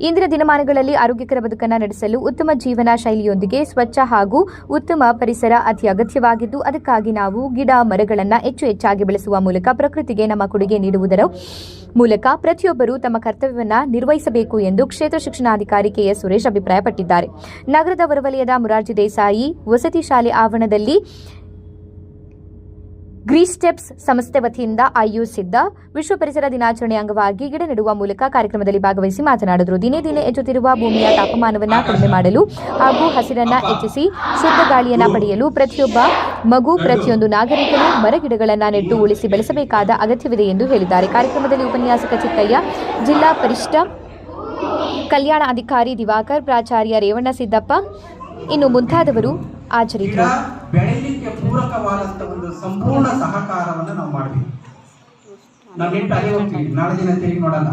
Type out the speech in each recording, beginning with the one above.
ಇಂದಿನ ದಿನಮಾನಗಳಲ್ಲಿ ಆರೋಗ್ಯಕರ ಬದುಕನ್ನು ನಡೆಸಲು ಉತ್ತಮ ಜೀವನ ಶೈಲಿಯೊಂದಿಗೆ ಸ್ವಚ್ಛ ಹಾಗೂ ಉತ್ತಮ ಪರಿಸರ ಅತಿ ಅಗತ್ಯವಾಗಿದ್ದು, ಅದಕ್ಕಾಗಿ ನಾವು ಗಿಡ ಮರಗಳನ್ನು ಹೆಚ್ಚಾಗಿ ಬೆಳೆಸುವ ಮೂಲಕ ಪ್ರಕೃತಿಗೆ ನಮ್ಮ ಕೊಡುಗೆ ನೀಡುವುದರ ಮೂಲಕ ಪ್ರತಿಯೊಬ್ಬರೂ ತಮ್ಮ ಕರ್ತವ್ಯವನ್ನು ನಿರ್ವಹಿಸಬೇಕು ಎಂದು ಕ್ಷೇತ್ರ ಶಿಕ್ಷಣಾಧಿಕಾರಿ ಕೆಎಸ್ ಸುರೇಶ್ ಅಭಿಪ್ರಾಯಪಟ್ಟಿದ್ದಾರೆ. ನಗರದ ಹೊರವಲಯದ ಮುರಾರ್ಜಿ ದೇಸಾಯಿ ವಸತಿ ಶಾಲೆ ಆವರಣದಲ್ಲಿ ಗ್ರೀನ್ ಸ್ಟೆಪ್ಸ್ ಸಂಸ್ಥೆ ವತಿಯಿಂದ ಆಯೋಜಿಸಿದ್ದ ವಿಶ್ವ ಪರಿಸರ ದಿನಾಚರಣೆ ಅಂಗವಾಗಿ ಗಿಡ ನೆಡುವ ಮೂಲಕ ಕಾರ್ಯಕ್ರಮದಲ್ಲಿ ಭಾಗವಹಿಸಿ ಮಾತನಾಡಿದರು. ದಿನೇ ದಿನೇ ಹೆಚ್ಚುತ್ತಿರುವ ಭೂಮಿಯ ತಾಪಮಾನವನ್ನು ಕಡಿಮೆ ಮಾಡಲು ಹಾಗೂ ಹಸಿರನ್ನು ಹೆಚ್ಚಿಸಿ ಶುದ್ಧ ಗಾಳಿಯನ್ನು ಪಡೆಯಲು ಪ್ರತಿಯೊಬ್ಬ ಮಗು, ಪ್ರತಿಯೊಂದು ನಾಗರಿಕನು ಮರಗಿಡಗಳನ್ನು ನೆಟ್ಟು ಉಳಿಸಿ ಬೆಳೆಸಬೇಕಾದ ಅಗತ್ಯವಿದೆ ಎಂದು ಹೇಳಿದ್ದಾರೆ. ಕಾರ್ಯಕ್ರಮದಲ್ಲಿ ಉಪನ್ಯಾಸಕ ಚಿತ್ತಯ್ಯ, ಜಿಲ್ಲಾ ಪರಿಷತ್ ಕಲ್ಯಾಣ ಅಧಿಕಾರಿ ದಿವಾಕರ್, ಪ್ರಾಚಾರ್ಯ ರೇವಣ್ಣ ಸಿದ್ದಪ್ಪ ಇನ್ನು ಮುಂತಾದವರು ಹಾಜರಿದ್ದರು. ಬೆಳೆಯಲಿಕ್ಕೆ ಪೂರಕವಾದಂತ ಒಂದು ಸಂಪೂರ್ಣ ಸಹಕಾರವನ್ನು ನಾವು ಮಾಡಬೇಕು. ನಾವು ನೆಟ್ಟು ಅದೇ ಹೋಗ್ತೀವಿ, ನಾಳೆ ದಿನ ತಿರುಗಿ ನೋಡಲ್ಲ,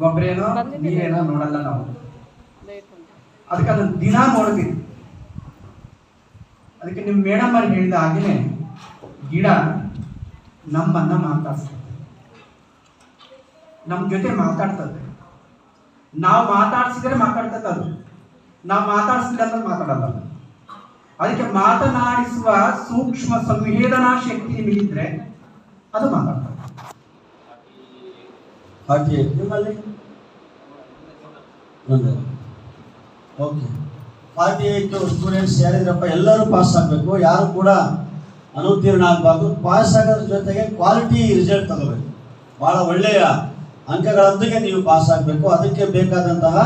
ಗೊಬ್ಬರೇನೋ ನೀರೇನೋ ನೋಡಲ್ಲ. ನಾವು ಅದಕ್ಕೆ ಅದನ್ನ ದಿನ ನೋಡ್ಬೇಕು. ಅದಕ್ಕೆ ನಿಮ್ಮ ಮೇಡಮ್ ಅವ್ರು ಹೇಳಿದ ಹಾಗೇನೆ ಗಿಡ ನಮ್ಮನ್ನ ಮಾತಾಡ್ಸ್ತದೆ, ನಮ್ಮ ಜೊತೆ ಮಾತಾಡ್ತದೆ. ನಾವು ಮಾತಾಡ್ಸಿದ್ರೆ ಮಾತಾಡ್ತದೆ, ಅದು ನಾವು ಮಾತಾಡಿಸಿದ್ರೆ ಅಂದ್ರೆ ಮಾತಾಡಲ್ಲ. ಅದಕ್ಕೆ ಮಾತನಾಡಿಸುವ ಸೂಕ್ಷ್ಮ ಸಂವೇದನಾ ಶಕ್ತಿ ನಿಮಗಿದ್ರೆ ಅದು ಮಾತಾಡ್ತದೆ. ಹಾಗೆ ನಿಮ್ಮಲ್ಲಿ ಓಕೆ 48 ಸ್ಟೂಡೆಂಟ್ಸ್ ಯಾರಿದ್ರಪ್ಪ, ಎಲ್ಲರೂ ಪಾಸ್ ಆಗಬೇಕು, ಯಾರು ಕೂಡ ಅನುತ್ತೀರ್ಣ ಆಗಬಾರ್ದು. ಪಾಸ್ ಆಗೋದ್ರ ಜೊತೆಗೆ ಕ್ವಾಲಿಟಿ ರಿಸಲ್ಟ್ ತಗೋಬೇಕು, ಭಾಳ ಒಳ್ಳೆಯ ಅಂಕಗಳೊಂದಿಗೆ ನೀವು ಪಾಸ್ ಆಗಬೇಕು. ಅದಕ್ಕೆ ಬೇಕಾದಂತಹ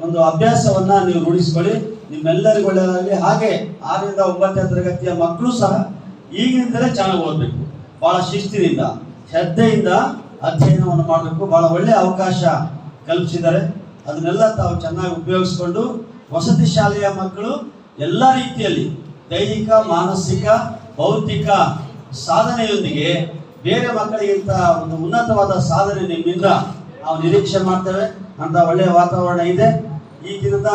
ಒಂದು ಅಭ್ಯಾಸವನ್ನು ನೀವು ರೂಢಿಸ್ಕೊಳ್ಳಿ. ನಿಮ್ಮೆಲ್ಲರಿಗೂ ಒಳ್ಳೆಯದಾಗಲಿ. ಹಾಗೆ 6ರಿಂದ 9ನೇ ತರಗತಿಯ ಮಕ್ಕಳು ಸಹ ಈಗಿನಿಂದಲೇ ಚೆನ್ನಾಗಿ ಓದಬೇಕು, ಭಾಳ ಶಿಸ್ತಿನಿಂದ ಶ್ರದ್ಧೆಯಿಂದ ಅಧ್ಯಯನವನ್ನು ಮಾಡಬೇಕು. ಭಾಳ ಒಳ್ಳೆಯ ಅವಕಾಶ ಕಲ್ಪಿಸಿದ್ದಾರೆ, ಅದನ್ನೆಲ್ಲ ತಾವು ಚೆನ್ನಾಗಿ ಉಪಯೋಗಿಸ್ಕೊಂಡು ವಸತಿ ಶಾಲೆಯ ಮಕ್ಕಳು ಎಲ್ಲ ರೀತಿಯಲ್ಲಿ ದೈಹಿಕ, ಮಾನಸಿಕ, ಭೌತಿಕ ಸಾಧನೆಯೊಂದಿಗೆ ಬೇರೆ ಮಕ್ಕಳಿಗಿಂತ ಒಂದು ಉನ್ನತವಾದ ಸಾಧನೆ ನಿಮ್ಮಿಂದ ನಾವು ನಿರೀಕ್ಷೆ ಮಾಡ್ತೇವೆ. ಅಂತ ಒಳ್ಳೆಯ ವಾತಾವರಣ ಇದೆ ಈ ದಿನದ